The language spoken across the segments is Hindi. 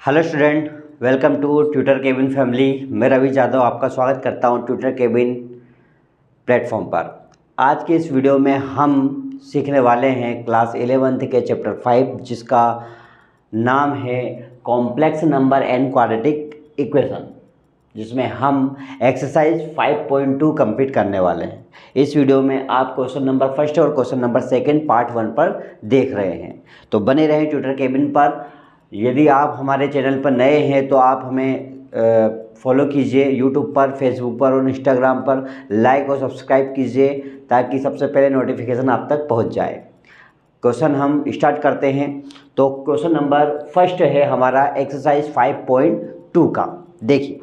Hello student, welcome to tutor cabin family. मैं रवि यादव आपका स्वागत करता हूं ट्यूटर केबिन प्लेटफॉर्म पर। आज के इस वीडियो में हम सीखने वाले हैं क्लास 11th के चैप्टर 5 जिसका नाम है complex number and quadratic equation, जिसमें हम एक्सरसाइज 5.2 कंप्लीट करने वाले हैं। इस वीडियो में आप क्वेश्चन नंबर फर्स्ट और क्वेश्चन नंबर सेकंड पार्ट 1 पर देख रहे हैं, तो बने रहें ट्यूटर केबिन पर। यदि आप हमारे चैनल पर नए हैं तो आप हमें फॉलो कीजिए यूट्यूब पर, फेसबुक पर और इंस्टाग्राम पर। लाइक और सब्सक्राइब कीजिए ताकि सबसे पहले नोटिफिकेशन आप तक पहुंच जाए। क्वेश्चन हम स्टार्ट करते हैं। तो क्वेश्चन नंबर फर्स्ट है हमारा एक्सरसाइज 5.2 का। देखिए,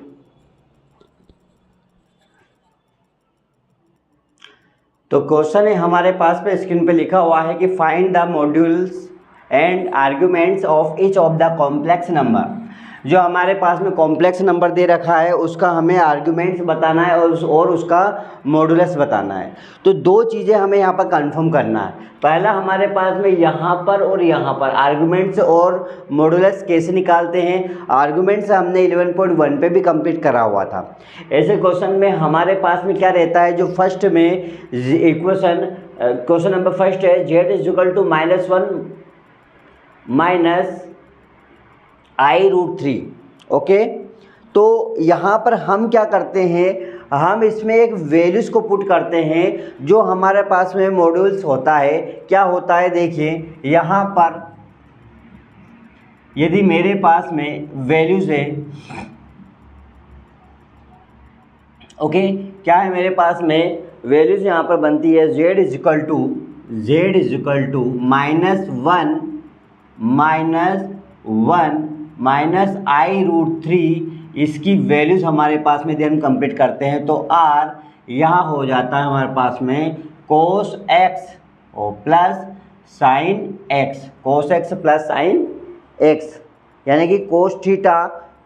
तो क्वेश्चन है हमारे पास पे स्क्रीन पे लिखा हुआ है कि find the modules and arguments of each of the complex number. जो हमारे पास में कॉम्प्लेक्स नंबर दे रखा है उसका हमें आर्ग्यूमेंट्स बताना है और उसका मॉडुलस बताना है। तो दो चीज़ें हमें यहाँ पर कंफर्म करना है। पहला, हमारे पास में यहाँ पर और यहाँ पर आर्ग्यूमेंट्स और मॉडुलस कैसे निकालते हैं। आर्ग्यूमेंट्स हमने 11.1 पे भी कंप्लीट करा हुआ था। ऐसे क्वेश्चन में हमारे पास में क्या रहता है, जो फर्स्ट में क्वेश्चन नंबर फर्स्ट है z=-1 माइनस i√3। ओके, तो यहाँ पर हम क्या करते हैं, हम इसमें एक वैल्यूज़ को पुट करते हैं जो हमारे पास में मॉड्यूल्स होता है। क्या होता है, देखिए यहाँ पर यदि मेरे पास में वैल्यूज़ है, ओके, क्या है मेरे पास में वैल्यूज़ यहाँ पर बनती है z=-1 माइनस i√3। इसकी वैल्यूज़ हमारे पास में देन कंप्लीट करते हैं तो r यहाँ हो जाता है हमारे पास में cos x और plus sin x, cos x plus sin x, यानी कि cos थीटा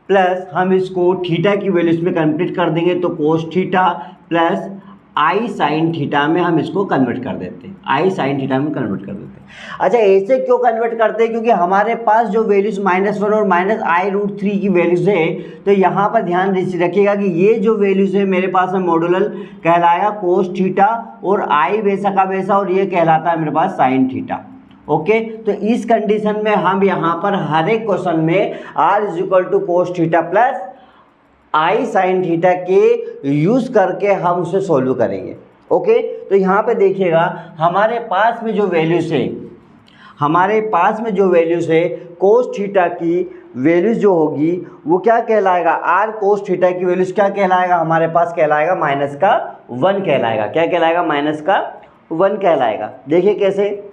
प्लस हम इसको थीटा की वैल्यूज में कंप्लीट कर देंगे तो cos थीटा प्लस आई साइन थीटा में हम इसको कन्वर्ट कर देते हैं, आई साइन थीटा में कन्वर्ट कर देते हैं। अच्छा, ऐसे क्यों कन्वर्ट करते हैं, क्योंकि हमारे पास जो वैल्यूज -1 और माइनस i√3 की वैल्यूज है, तो यहाँ पर ध्यान रखिएगा कि ये जो वैल्यूज है मेरे पास में मॉडुलल कहलाया cos थीटा और आई वैसा का वैसा, और ये कहलाता है मेरे पास साइन थीटा। ओके, तो इस कंडीशन में हम यहाँ पर हर एक क्वेश्चन में r=cos थीटा प्लस आई साइन थीटा के यूज करके हम उसे सॉल्व करेंगे। ओके, तो यहाँ पे देखिएगा हमारे पास में जो वैल्यूज है कोस थीटा की वैल्यूज जो होगी वो क्या कहलाएगा, आर कोस थीटा की वैल्यूज क्या कहलाएगा, हमारे पास कहलाएगा -1 कहलाएगा। क्या कहलाएगा, -1 कहलाएगा। देखिए कैसे,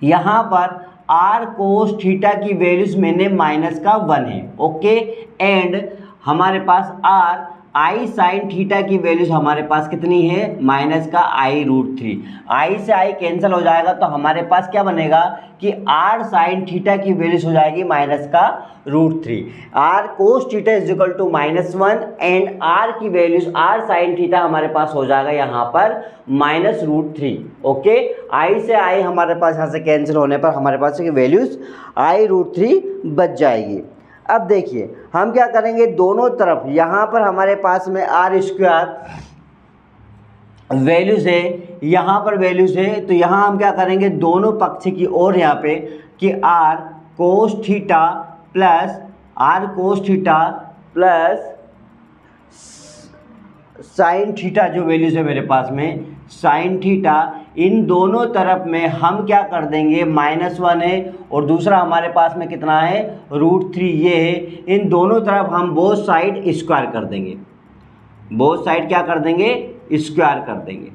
यहाँ पर आर कोस थीटा की वैल्यूज मैंने -1 है। ओके, एंड हमारे पास आर आई साइन थीटा की वैल्यूज हमारे पास कितनी है, -i√3। आई से आई कैंसिल हो जाएगा तो हमारे पास क्या बनेगा कि आर साइन थीटा की वैल्यूज हो जाएगी -√3। R cos theta =-1 and r की वैल्यूज आर साइन थीटा हमारे पास हो जाएगा यहाँ पर -√3। ओके, आई से आई हमारे पास यहाँ से कैंसिल होने पर हमारे पास वैल्यूज i√3 बच जाएगी। अब देखिए हम क्या करेंगे, दोनों तरफ यहाँ पर हमारे पास में r² वैल्यूज़ है, यहाँ पर वैल्यूज़ है, तो यहाँ हम क्या करेंगे, दोनों पक्ष की ओर यहाँ पे कि r cos theta plus sine theta जो वैल्यूज़ है मेरे पास में साइन थीटा, इन दोनों तरफ में हम क्या कर देंगे, -1 है और दूसरा हमारे पास में कितना है, √3 ये है। इन दोनों तरफ हम बोथ साइड स्क्वायर कर देंगे, बोथ साइड क्या कर देंगे, स्क्वायर कर देंगे।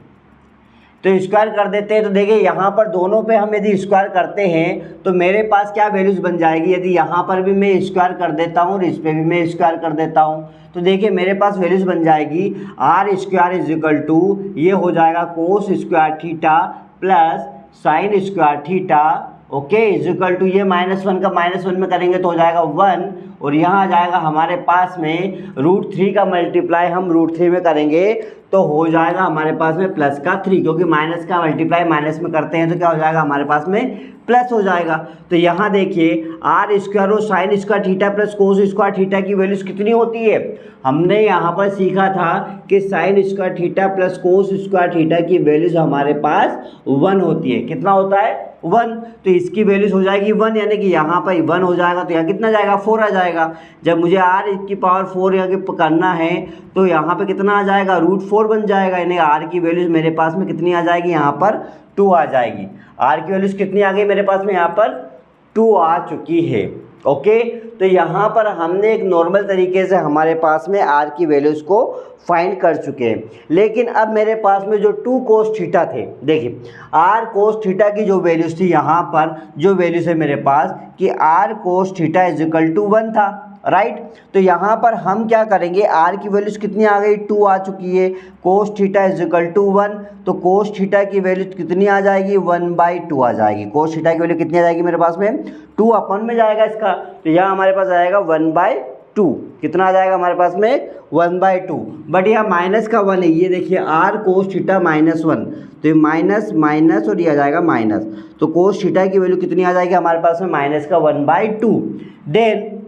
तो स्क्वायर कर देते हैं तो देखिए यहाँ पर दोनों पे हम यदि स्क्वायर करते हैं तो मेरे पास क्या वैल्यूज़ बन जाएगी, यदि यहाँ पर भी मैं स्क्वायर कर देता हूँ और इस पर भी मैं स्क्वायर कर देता हूँ तो देखिए मेरे पास वैल्यूज़ बन जाएगी r² ये हो जाएगा cos² theta plus sine square theta. Okay, = ये -1 का -1 में करेंगे तो हो जाएगा 1 और यहाँ आ जाएगा हमारे पास में √3 का मल्टीप्लाई हम √3 में करेंगे तो हो जाएगा हमारे पास में प्लस का 3, क्योंकि माइनस का मल्टीप्लाई माइनस में करते हैं तो क्या हो जाएगा हमारे पास में प्लस हो जाएगा। तो यहाँ देखिए आर स्क्वायर और sine square theta plus cos square theta की वैल्यूज कितनी होती है। हमने यहाँ पर सीखा था कि sine square theta plus cos square theta की वैल्यूज हमारे पास 1 होती है। कितना होता है 1, तो इसकी वैल्यूज हो जाएगी 1, यानी कि यहाँ पर 1 हो जाएगा तो यहाँ कितना जाएगा 4 आ जाएगा। जब मुझे आर की पावर 4 यहाँ करना है तो यहाँ पे कितना आ जाएगा √4 बन जाएगा, यानी आर की वैल्यूज मेरे पास में कितनी आ जाएगी यहाँ पर 2 आ जाएगी। आर की वैल्यूज कितनी आ गई मेरे पास में यहाँ पर 2 आ चुकी है। ओके, तो यहाँ पर हमने एक नॉर्मल तरीके से हमारे पास में आर की वैल्यूज़ को फाइंड कर चुके हैं। लेकिन अब मेरे पास में जो 2 कोस थीटा थे, देखिए आर कोस थीटा की जो वैल्यूज़ थी, यहाँ पर जो वैल्यूज़ है मेरे पास कि r cos theta is equal to 1 था, राइट। तो यहाँ पर हम क्या करेंगे, आर की वैल्यूज कितनी आ गई 2 आ चुकी है, cos theta is equal to 1, तो कोस थीटा की वैल्यू कितनी आ जाएगी 1/2 आ जाएगी। कोस थीटा की वैल्यू कितनी आ जाएगी मेरे पास में 2 अपन में जाएगा इसका, तो यहाँ हमारे पास आएगा 1/2। कितना आ जाएगा हमारे पास में 1/2, बट यहाँ माइनस का 1 है। ये देखिए आर कोस थीटा -1, तो ये माइनस माइनस और ये आ जाएगा माइनस, तो कोस थीटा की वैल्यू कितनी आ जाएगी हमारे पास में माइनस का 1/2। देन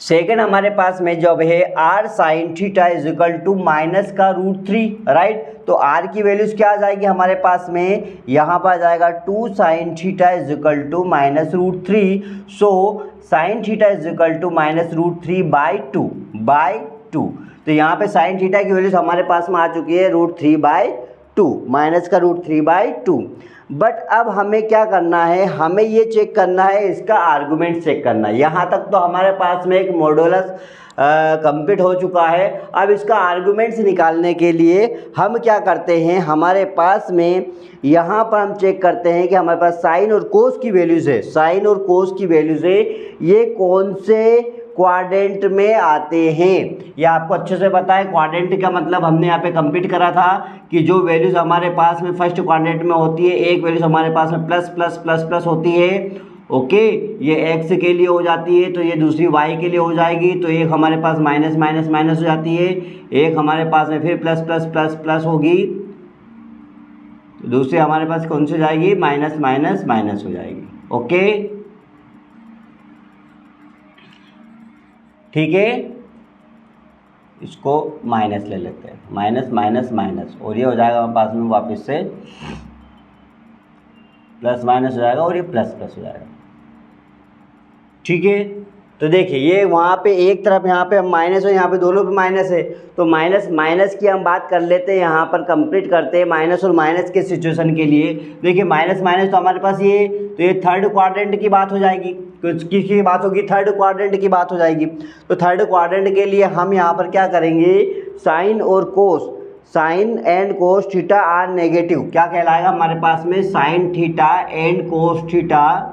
सेकेंड हमारे पास में जब है r sine theta is equal to minus का √3, राइट। तो आर की वैल्यूज क्या आ जाएगी हमारे पास में, यहाँ पर आ जाएगा 2 sine theta is equal to -√3। So sine theta is equal to -√3/2। तो यहाँ पे साइन थीटा की वैल्यूज हमारे पास में आ चुकी है √3/2, माइनस का √3/2। बट अब हमें क्या करना है, हमें ये चेक करना है, इसका आर्गुमेंट चेक करना है। यहाँ तक तो हमारे पास में एक मॉडुलस कंप्लीट हो चुका है। अब इसका आर्गुमेंट्स निकालने के लिए हम क्या करते हैं, हमारे पास में यहाँ पर हम चेक करते हैं कि हमारे पास साइन और कोस की वैल्यूज़ है, साइन और कोस की वैल्यूज़ है, ये कौन से क्वाड्रेंट में आते हैं। ये आपको अच्छे से पता है, क्वाड्रेंट का मतलब हमने यहाँ पे कंप्लीट करा था कि जो वैल्यूज़ हमारे पास में फर्स्ट क्वाड्रेंट में होती है, एक वैल्यूज़ हमारे पास में प्लस प्लस प्लस प्लस होती है। ओके, ये एक्स के लिए हो जाती है, तो ये दूसरी वाई के लिए हो जाएगी, तो एक हमारे पास माइनस माइनस माइनस हो जाती है, एक हमारे पास में फिर प्लस प्लस प्लस प्लस होगी, दूसरी हमारे पास कौन सी जाएगी माइनस माइनस माइनस हो जाएगी। ओके, ठीक है, इसको माइनस ले लेते हैं, माइनस माइनस माइनस, और ये हो जाएगा हमारे पास में वापस से प्लस माइनस हो जाएगा और ये प्लस प्लस हो जाएगा। ठीक है, तो देखिए ये वहाँ पे एक तरफ यहाँ पे माइनस है, यहाँ पे दोनों पे माइनस है, तो माइनस माइनस की हम बात कर लेते हैं, यहाँ पर कंप्लीट करते हैं माइनस और माइनस के सिचुएशन के लिए। देखिए माइनस माइनस तो हमारे पास ये, तो ये थर्ड क्वाड्रेंट की बात हो जाएगी, किसकी बात होगी, थर्ड क्वाड्रेंट की बात हो जाएगी। तो थर्ड क्वाड्रेंट के लिए हम यहाँ पर क्या करेंगे, साइन और cos, sine and cos theta are negative, क्या कहलाएगा हमारे पास में, sine theta and cos theta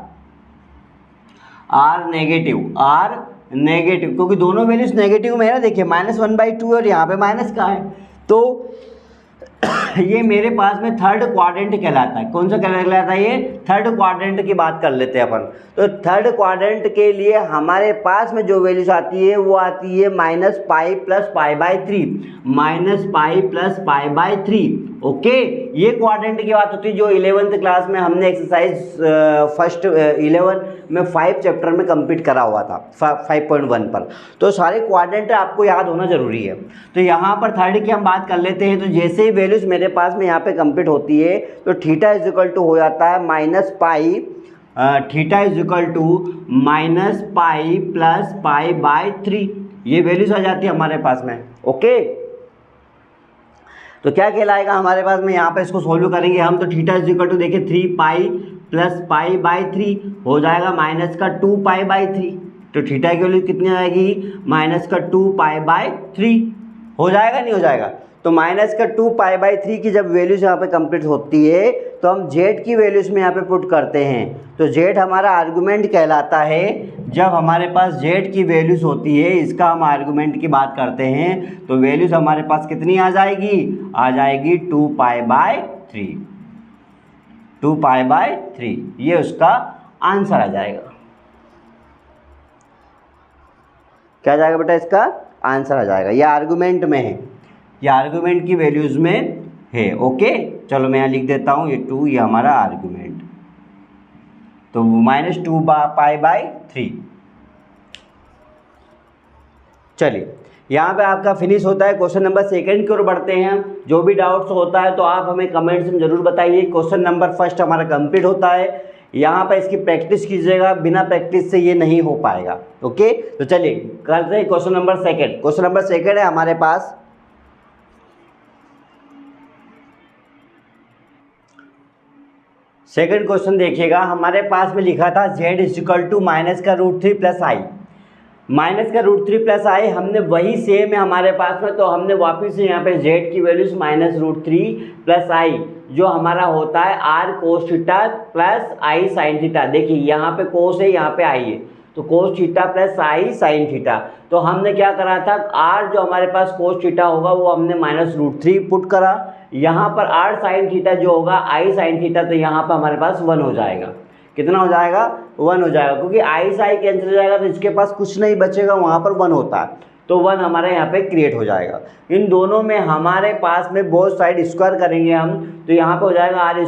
are negative, are negative, क्योंकि दोनों वैल्यूज नेगेटिव में है ना। देखिए -1/2 और यहाँ पे माइनस का है, तो ये मेरे पास में थर्ड क्वाड्रेंट कहलाता है। कौन सा कहलाता है, ये थर्ड क्वाड्रेंट की बात कर लेते हैं अपन। तो थर्ड क्वाड्रेंट के लिए हमारे पास में जो वैल्यूज आती है वो आती है -π + π/3, -π + π/3। ओके, ये क्वाड्रेंट की बात होती है जो 11th क्लास में हमने एक्सरसाइज फर्स्ट 11 में 5 चैप्टर में कंप्लीट करा हुआ था 5.1 पर। तो सारे क्वाड्रेंट आपको याद होना जरूरी है। तो यहाँ पर थर्ड की हम बात कर लेते हैं। तो जैसे ही वैल्यूज मेरे पास में यहाँ पे कंप्लीट होती है तो थीटा इज इक्वल टू हो जाता है -π, थीटा इज इक्वल टू -π + π/3, ये वैल्यूज आ जाती है हमारे पास में। ओके, तो क्या कहलाएगा हमारे पास में, यहाँ पे इसको सोल्व करेंगे हम, तो थीटा इज इक्वल टू देखिए 3π + π/3 हो जाएगा माइनस का 2π/3। तो थीटा की वैल्यू कितनी आएगी, माइनस का 2π/3 हो जाएगा, नहीं हो जाएगा। तो माइनस का 2π/3 की जब वैल्यूज यहाँ पे कंप्लीट होती है तो हम जेड की वैल्यूज में यहाँ पे पुट करते हैं। तो जेड हमारा आर्गुमेंट कहलाता है। जब हमारे पास जेड की वैल्यूज होती है, इसका हम आर्गुमेंट की बात करते हैं, तो वैल्यूज हमारे पास कितनी आ जाएगी, आ जाएगी 2π/3, 2π/3, ये उसका आंसर आ जाएगा। क्या आ जाएगा बेटा, इसका आंसर आ जाएगा, ये आर्गुमेंट में है। ये आर्गुमेंट की वैल्यूज़ में है। ओके, चलो मैं यहाँ लिख देता हूँ, ये 2 ये हमारा आर्गुमेंट, तो -2π/3। चलिए यहाँ पे आपका फिनिश होता है। क्वेश्चन नंबर सेकंड की ओर बढ़ते हैं। जो भी डाउट्स होता है तो आप हमें कमेंट्स में ज़रूर बताइए। क्वेश्चन नंबर फर्स्ट हमारा कंप्लीट होता है। यहाँ पर इसकी प्रैक्टिस कीजिएगा, बिना प्रैक्टिस से ये नहीं हो पाएगा। ओके, तो चलिए करते हैं question number second. Question number second है हमारे पास, सेकंड क्वेश्चन देखिएगा। हमारे पास में लिखा था z = -√3 + i, -√3 + i। हमने वही सेम है हमारे पास में, तो हमने वापस से यहाँ पे z की वैल्यूज -√3 + i जो हमारा होता है r cos theta + i sin theta. देखिए यहाँ पे cos है, यहाँ पे i है, तो cos theta + i sin theta. तो हमने क्या करा था, r जो हमारे पास cos थीटा होगा वो हमने -√3 पुट करा, यहाँ पर r sin थीटा जो होगा i sin थीटा, तो यहाँ पर हमारे पास 1 हो जाएगा। कितना हो जाएगा, 1 हो जाएगा, क्योंकि i से i कैंसिल हो जाएगा तो इसके पास कुछ नहीं बचेगा, वहाँ पर 1 होता है, तो 1 हमारे यहाँ पे क्रिएट हो जाएगा। इन दोनों में हमारे पास में बोथ साइड स्क्वायर करेंगे हम, तो यहाँ पे हो जाएगा r²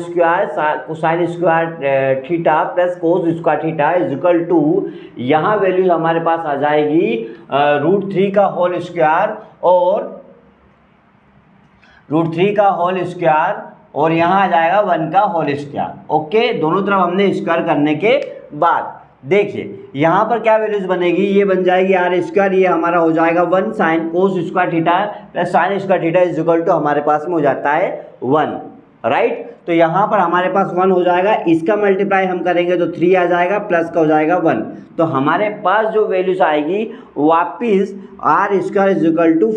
cosine square theta + cos square theta = यहाँ वैल्यू हमारे पास आ जाएगी √3 का होल स्क्वायर और √3 का होल स्क्वायर, और यहाँ आ जाएगा 1 का होल स्क्वायर। ओके, दोनों तरफ हमने स्क्वायर करने के बाद देखिए यहाँ पर क्या वैल्यूज बनेगी, ये बन जाएगी r², ये हमारा हो जाएगा 1 sine cos square theta + sine square theta = हमारे पास में हो जाता है 1, राइट। तो यहाँ पर हमारे पास 1 हो जाएगा, इसका मल्टीप्लाई हम करेंगे तो 3 आ जाएगा, प्लस का हो जाएगा 1, तो हमारे पास जो वैल्यूज आएगी वापिस r² =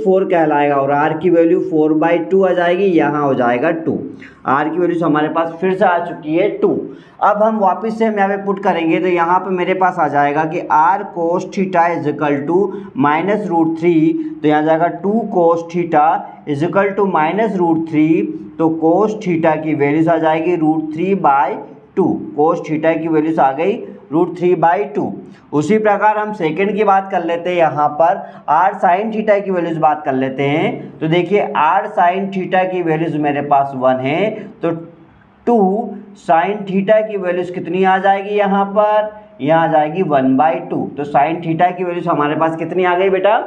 4 कहलाएगा, और r की वैल्यू 4/2 आ जाएगी, यहाँ हो जाएगा 2। r की वैल्यूज हमारे पास फिर से आ चुकी है 2। अब हम वापस से हम यहाँ पे पुट करेंगे, तो यहाँ पे मेरे पास आ जाएगा कि r cos थीटा = -√3, तो यहाँ जाएगा 2 cos थीटा = -√3, तो cos थीटा की वैल्यूज आ जाएगी √3/2। cos थीटा की वैल्यूज आ गई √3/2। उसी प्रकार हम सेकंड की बात कर लेते हैं, यहाँ पर r sin थीटा की वैल्यूज बात कर लेते हैं। तो देखिए r sin थीटा की वैल्यूज मेरे पास 1 है, तो 2 sin थीटा की वैल्यूज कितनी आ जाएगी, यहाँ पर यहाँ आ जाएगी 1/2। तो sin थीटा की वैल्यूज हमारे पास कितनी आ गई बेटा,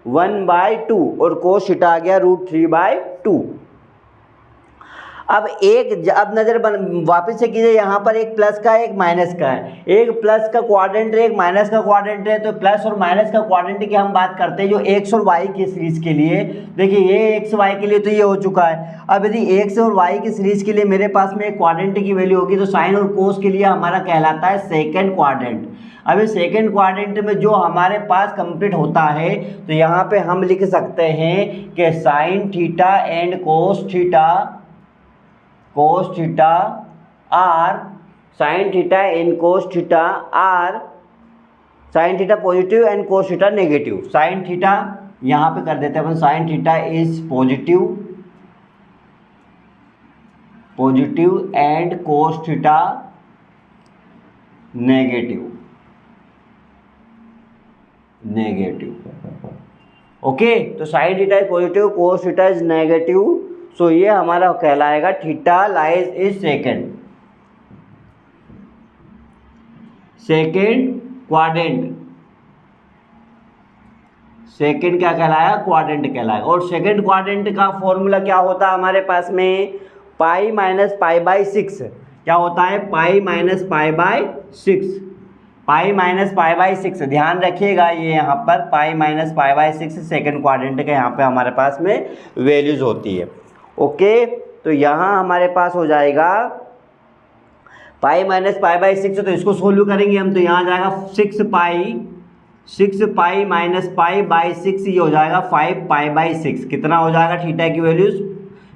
1/2, और cos थीटा आ गया √3/2। अब नज़र वापस से कीजिए, यहाँ पर एक प्लस का एक माइनस का है, एक प्लस का क्वाड्रेंट है एक माइनस का क्वाड्रेंट है, तो प्लस और माइनस का क्वाड्रेंट की हम बात करते हैं जो x और y की सीरीज के लिए। देखिए ये x y के लिए तो ये हो चुका है। अब यदि x और y की सीरीज के लिए मेरे पास में एक क्वाड्रेंट की वैल्यू होगी, तो साइन और कोस के लिए हमारा कहलाता है सेकेंड क्वाड्रेंट। अब इस सेकेंड क्वाड्रेंट में जो हमारे पास कंप्लीट होता है, तो यहाँ पे हम लिख सकते हैं कि sine theta and cos theta are sine theta and cos theta are sine theta positive and cos theta negative. Sine theta यहाँ पे कर देते हैं अपन, sine theta is positive and cos theta negative. Okay, तो sine theta is positive, cos theta is negative, so ये हमारा कहलाएगा theta lies is second quadrant. Second क्या कहलाया, क्वाड्रेंट कहलाएगा। और सेकेंड क्वाड्रेंट का फॉर्मूला क्या होता है हमारे पास में, पाई माइनस π/6। क्या होता है, पाई माइनस π/6, पाई माइनस π/6। ध्यान रखिएगा ये यहाँ पर पाई माइनस π/6 सेकेंड क्वाड्रेंट का यहाँ पे हमारे पास में वैल्यूज होती है। ओके, तो यहाँ हमारे पास हो जाएगा पाई माइनस π/6, तो इसको सोल्व करेंगे हम, तो यहाँ जाएगा 6 पाई माइनस π/6, ये हो जाएगा 5 π/6। कितना हो जाएगा थीटा की वैल्यूज,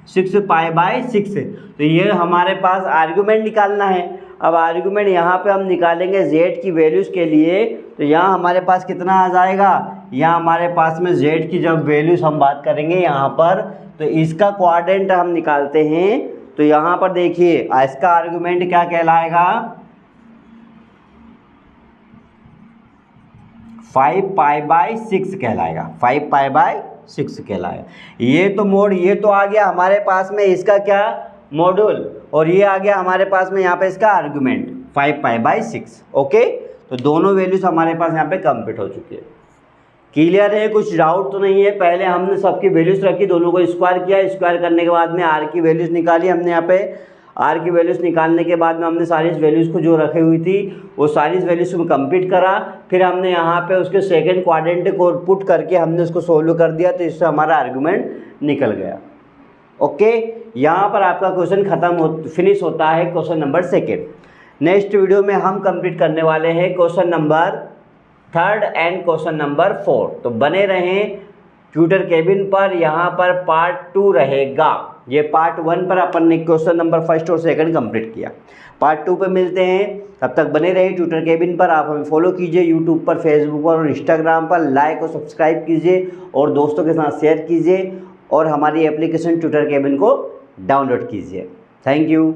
6 π/6। तो ये हमारे पास आर्गुमेंट निकालना है। अब आर्गुमेंट यहाँ पे हम निकालेंगे z की वैल्यूज़ के लिए, तो यहाँ हमारे पास कितना आ जाएगा, यहाँ हमारे पास में z की जब वैल्यूज़ हम बात करेंगे यहाँ पर, तो इसका क्वाड्रेंट हम निकालते हैं। तो यहाँ पर देखिए इसका आर्गुमेंट क्या कहलाएगा, 5 π/6 कहलाएगा, 5 π/6। 6 कहलाएगा। ये तो मोड, ये तो आ गया हमारे पास में इसका क्या मॉड्यूल, और ये आ गया हमारे पास में यहाँ पे इसका आर्गुमेंट 5π/6। ओके, तो दोनों वैल्यूज हमारे पास यहाँ पे कंप्लीट हो चुकी है। क्लियर है, कुछ डाउट तो नहीं है। पहले हमने सबकी वैल्यूज रखी, दोनों को स्क्वायर किया, स्क्वायर करने के बाद में आर की वैल्यूज निकाली हमने। यहाँ पे आर की वैल्यूज निकालने के बाद में हमने सारी वैल्यूज़ को जो रखी हुई थी वो सारी वैल्यूज़ को कंप्लीट करा। फिर हमने यहाँ पे उसके सेकंड क्वाड्रेंट को पुट करके हमने उसको सोल्व कर दिया, तो इससे हमारा आर्गुमेंट निकल गया। ओके, यहाँ पर आपका क्वेश्चन फिनिश होता है क्वेश्चन नंबर 2। नेक्स्ट वीडियो में हम कंप्लीट करने वाले हैं question number 3 and question number 4। तो बने रहें ट्यूटर केबिन पर। यहाँ पर पार्ट 2 रहेगा। ये पार्ट 1 पर अपन ने क्वेश्चन नंबर 1 और 2 कंप्लीट किया। पार्ट 2 पे मिलते हैं, तब तक बने रहे ट्यूटर केबिन पर। आप हमें फॉलो कीजिए यूट्यूब पर, फेसबुक पर और इंस्टाग्राम पर। लाइक और सब्सक्राइब कीजिए और दोस्तों के साथ शेयर कीजिए, और हमारी एप्लीकेशन ट्यूटर केबिन को डाउनलोड कीजिए। Thank you.